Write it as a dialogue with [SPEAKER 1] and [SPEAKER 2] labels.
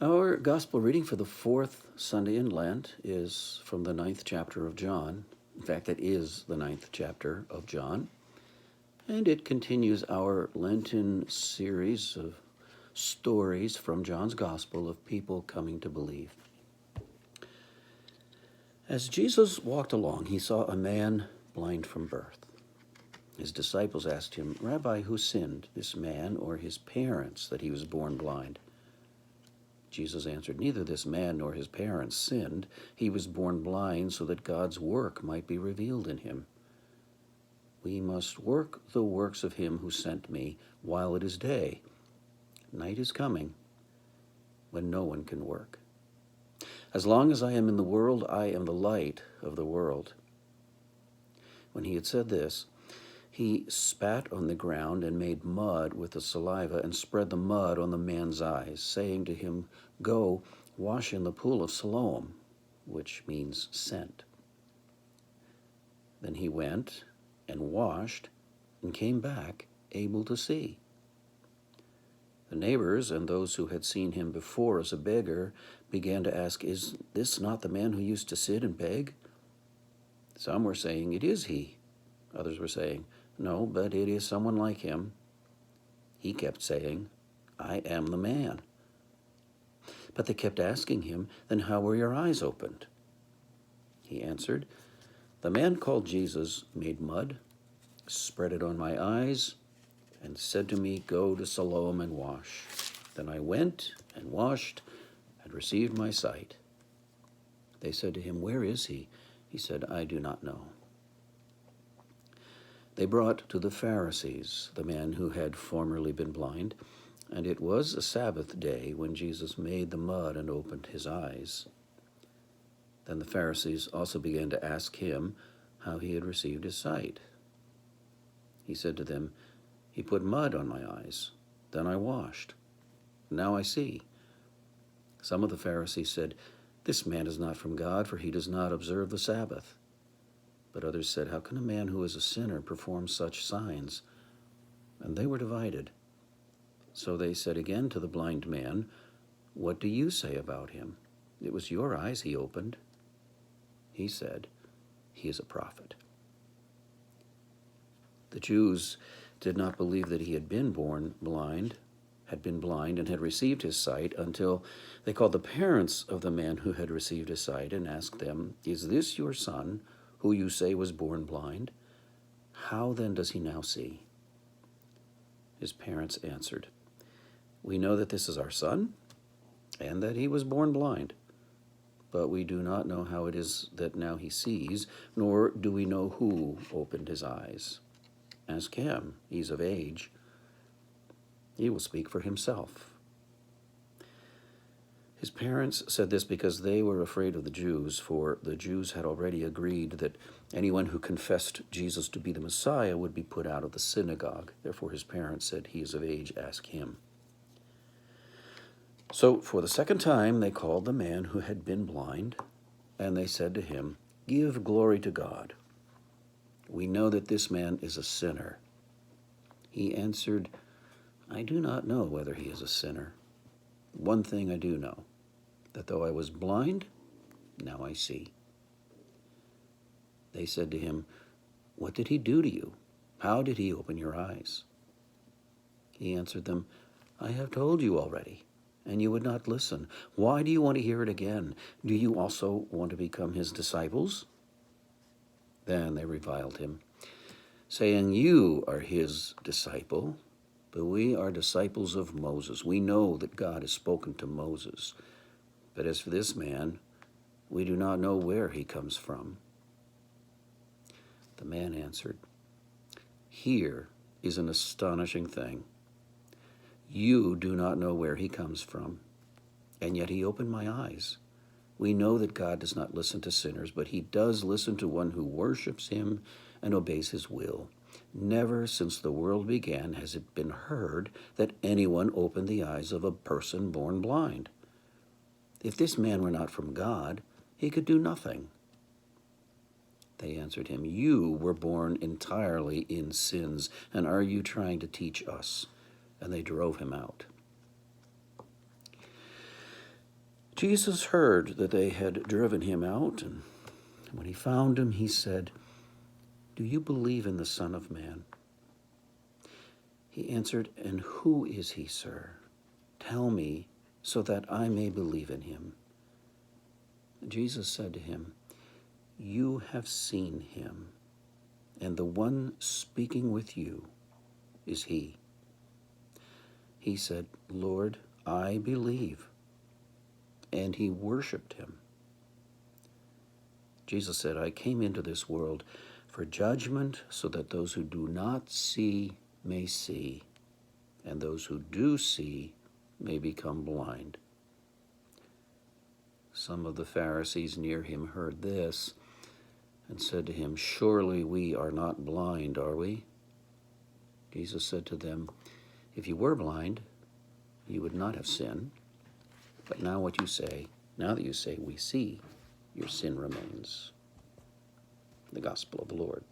[SPEAKER 1] Our gospel reading for the fourth Sunday in Lent is from the 9th chapter of John. In fact, it is the 9th chapter of John. And it continues our Lenten series of stories from John's gospel of people coming to believe. As Jesus walked along, he saw a man blind from birth. His disciples asked him, "Rabbi, who sinned, this man or his parents, that he was born blind?" Jesus answered, "Neither this man nor his parents sinned. He was born blind so that God's work might be revealed in him. We must work the works of him who sent me while it is day. Night is coming when no one can work. As long as I am in the world, I am the light of the world." When he had said this, he spat on the ground and made mud with the saliva and spread the mud on the man's eyes, saying to him, "Go, wash in the pool of Siloam," which means sent. Then he went and washed and came back able to see. The neighbors and those who had seen him before as a beggar began to ask, "Is this not the man who used to sit and beg?" Some were saying, "It is he." Others were saying, "No, but it is someone like him." He kept saying, "I am the man." But they kept asking him, "Then how were your eyes opened?" He answered, "The man called Jesus made mud, spread it on my eyes, and said to me, 'Go to Siloam and wash.' Then I went and washed and received my sight." They said to him, "Where is he?" He said, "I do not know." They brought to the Pharisees the man who had formerly been blind, and it was a Sabbath day when Jesus made the mud and opened his eyes. Then the Pharisees also began to ask him how he had received his sight. He said to them, "He put mud on my eyes. Then I washed. Now I see." Some of the Pharisees said, "This man is not from God, for he does not observe the Sabbath." But others said, "How can a man who is a sinner perform such signs?" And they were divided. So they said again to the blind man, "What do you say about him? It was your eyes he opened." He said, "He is a prophet." The Jews did not believe that he had been blind and had received his sight until they called the parents of the man who had received his sight and asked them, "Is this your son, who you say was born blind? How then does he now see?" His parents answered, "We know that this is our son, and that he was born blind. But we do not know how it is that now he sees, nor do we know who opened his eyes. Ask him, he's of age. He will speak for himself." His parents said this because they were afraid of the Jews, for the Jews had already agreed that anyone who confessed Jesus to be the Messiah would be put out of the synagogue. Therefore his parents said, "He is of age, ask him." So for the second time they called the man who had been blind, and they said to him, "Give glory to God. We know that this man is a sinner." He answered, "I do not know whether he is a sinner. One thing I do know, that though I was blind, now I see." They said to him, "What did he do to you? How did he open your eyes?" He answered them, "I have told you already, and you would not listen. Why do you want to hear it again? Do you also want to become his disciples?" Then they reviled him, saying, "You are his disciple, but we are disciples of Moses. We know that God has spoken to Moses. But as for this man, we do not know where he comes from." The man answered, "Here is an astonishing thing. You do not know where he comes from, and yet he opened my eyes. We know that God does not listen to sinners, but he does listen to one who worships him and obeys his will. Never since the world began has it been heard that anyone opened the eyes of a person born blind. If this man were not from God, he could do nothing." They answered him, "You were born entirely in sins, and are you trying to teach us?" And they drove him out. Jesus heard that they had driven him out, and when he found him, he said, "Do you believe in the Son of Man?" He answered, "And who is he, sir? Tell me, so that I may believe in him." Jesus said to him, "You have seen him, and the one speaking with you is he." He said, "Lord, I believe." And he worshiped him. Jesus said, "I came into this world for judgment, so that those who do not see may see, and those who do see may become blind." Some of the Pharisees near him heard this and said to him, "Surely we are not blind, are we?" Jesus said to them, "If you were blind, you would not have sinned. But now that you say we see, your sin remains." The Gospel of the Lord.